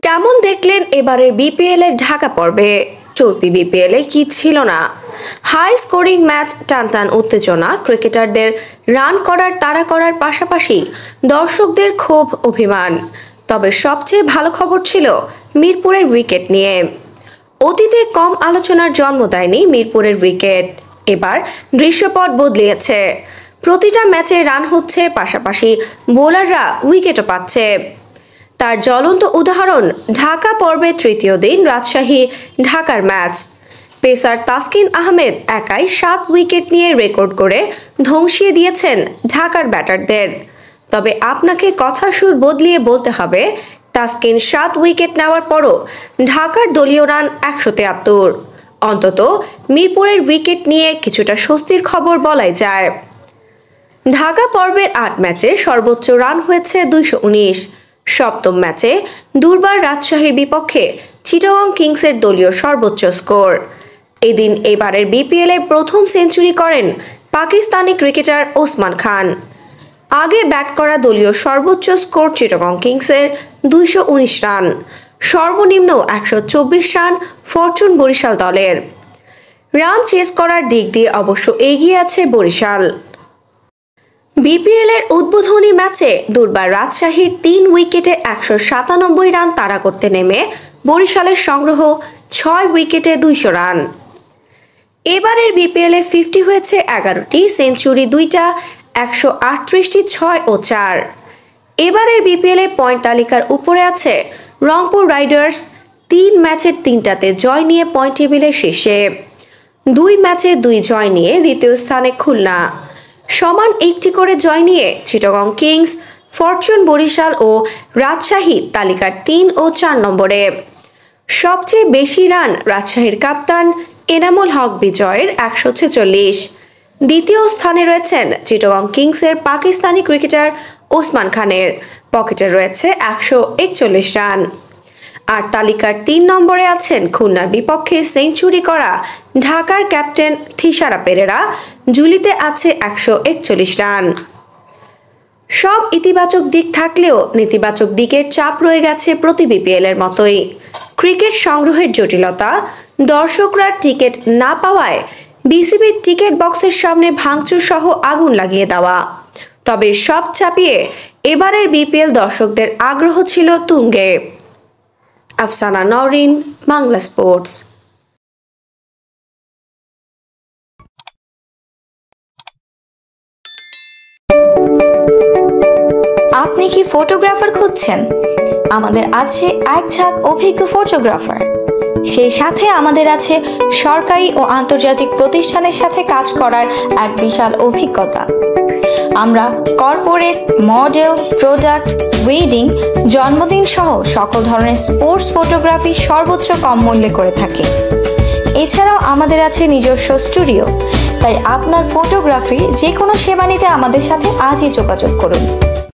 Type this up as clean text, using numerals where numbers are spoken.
কেমন দেখলেন এবারের বিপিএল এর ঢাকা পর্বে? চলতি বিপিএল এ কি ছিল না? হাই স্কোরিং ম্যাচ, টানটান উত্তেজনা, ক্রিকেটারদের রান করার তাড়া করার পাশাপাশি দর্শকদের ক্ষোভ অভিমান। তবে সবচেয়ে ভালো খবর ছিল মিরপুরের উইকেট নিয়ে। অতীতে কম আলোচনার জন্ম দেয়নি মিরপুরের উইকেট। এবার দৃশ্যপট বদলিয়েছে। প্রতিটা ম্যাচে রান হচ্ছে, পাশাপাশি বোলাররা উইকেটও পাচ্ছে। তার জ্বলন্ত উদাহরণ ঢাকা পর্বের তৃতীয় দিন রাজশাহী ঢাকার ম্যাচ। পেসার তাসকিন আহমেদ একাই 7 উইকেট নিয়ে রেকর্ড করে ধ্বংসিয়ে দিয়েছেন ঢাকার ব্যাটারদের। তবে আপনাকে কথার সুর বদলিয়ে বলতে হবে, তাসকিন 7 উইকেট নেওয়ার পরও ঢাকার দলীয় রান 173। অন্তত মিরপুরের উইকেট নিয়ে কিছুটা স্বস্তির খবর বলাই যায়। ঢাকা পর্বের 8 ম্যাচে সর্বোচ্চ রান হয়েছে 219। সপ্তম ম্যাচে দুর্বার রাজশাহীর বিপক্ষে চিটাগং কিংসের দলীয় সর্বোচ্চ স্কোর। এদিন এবারের বিপিএল এ প্রথম সেঞ্চুরি করেন পাকিস্তানি ক্রিকেটার ওসমান খান। আগে ব্যাট করা দলীয় সর্বোচ্চ স্কোর চিটাগং কিংসের 219 রান, সর্বনিম্ন 124 রান ফরচুন বরিশাল দলের। রান চেস করার দিক দিয়ে অবশ্য এগিয়ে আছে বরিশাল। বিপিএল এর উদ্বোধনী ম্যাচে দুর্বার রাজশাহীর 3 উইকেটে 197 রান তাড়া করতে নেমে বরিশালের সংগ্রহ 6 উইকেটে 200 রান। এবারের বিপিএল এ 50 হয়েছে 11টি, সেঞ্চুরি 2টা, 138টি 6 ও 4। এবারের বিপিএল এ পয়েন্ট তালিকার উপরে আছে রংপুর রাইডার্স। 3 ম্যাচের 3টাতে জয় নিয়ে পয়েন্ট টেবিলের শীর্ষে। 2 ম্যাচে 2 জয় নিয়ে দ্বিতীয় স্থানে খুলনা। সমান 1টি করে জয় নিয়ে চিটাগং কিংস, ফরচুন বরিশাল ও রাজশাহী তালিকার 3 ও 4 নম্বরে। সবচেয়ে বেশি রান রাজশাহীর কাপ্তান এনামুল হক বিজয়ের 146। দ্বিতীয় স্থানে রয়েছেন চিটাগং কিংসের পাকিস্তানি ক্রিকেটার ওসমান খানের, পকেটে রয়েছে 141 রান। আর তালিকার 3 নম্বরে আছেন খুলনার বিপক্ষে সেঞ্চুরি করা ঢাকার ক্যাপ্টেন থিসারা পেরেরা, ঝুলিতে আছে 141 রান। সব ইতিবাচক দিক থাকলেও নেতিবাচক দিকের চাপ রয়ে গেছে প্রতি বিপিএল এর মতোই। ক্রিকেট সংগ্রহের জটিলতা, দর্শকরা টিকিট না পাওয়ায় বিসিবির টিকিট বক্সের সামনে ভাঙচুর সহ আগুন লাগিয়ে দেওয়া। তবে সব চাপিয়ে এবারের বিপিএল দর্শকদের আগ্রহ ছিল তুঙ্গে। আফসানা নওরিন, বাংলা স্পোর্টস। আপনি কি ফটোগ্রাফার খুঁজছেন? আমাদের আছে এক ঝাঁক অভিজ্ঞ ফটোগ্রাফার। সেই সাথে আমাদের আছে সরকারি ও আন্তর্জাতিক প্রতিষ্ঠানের সাথে কাজ করার এক বিশাল অভিজ্ঞতা। আমরা কর্পোরেট, মডেল, প্রোডাক্ট, ওয়েডিং, জন্মদিন সহ সকল ধরনের স্পোর্টস ফটোগ্রাফি সর্বোচ্চ কম মূল্যে করে থাকি। এছাড়াও আমাদের আছে নিজস্ব স্টুডিও। তাই আপনার ফটোগ্রাফির যে কোনো সেবা নিতে আমাদের সাথে আজই যোগাযোগ করুন।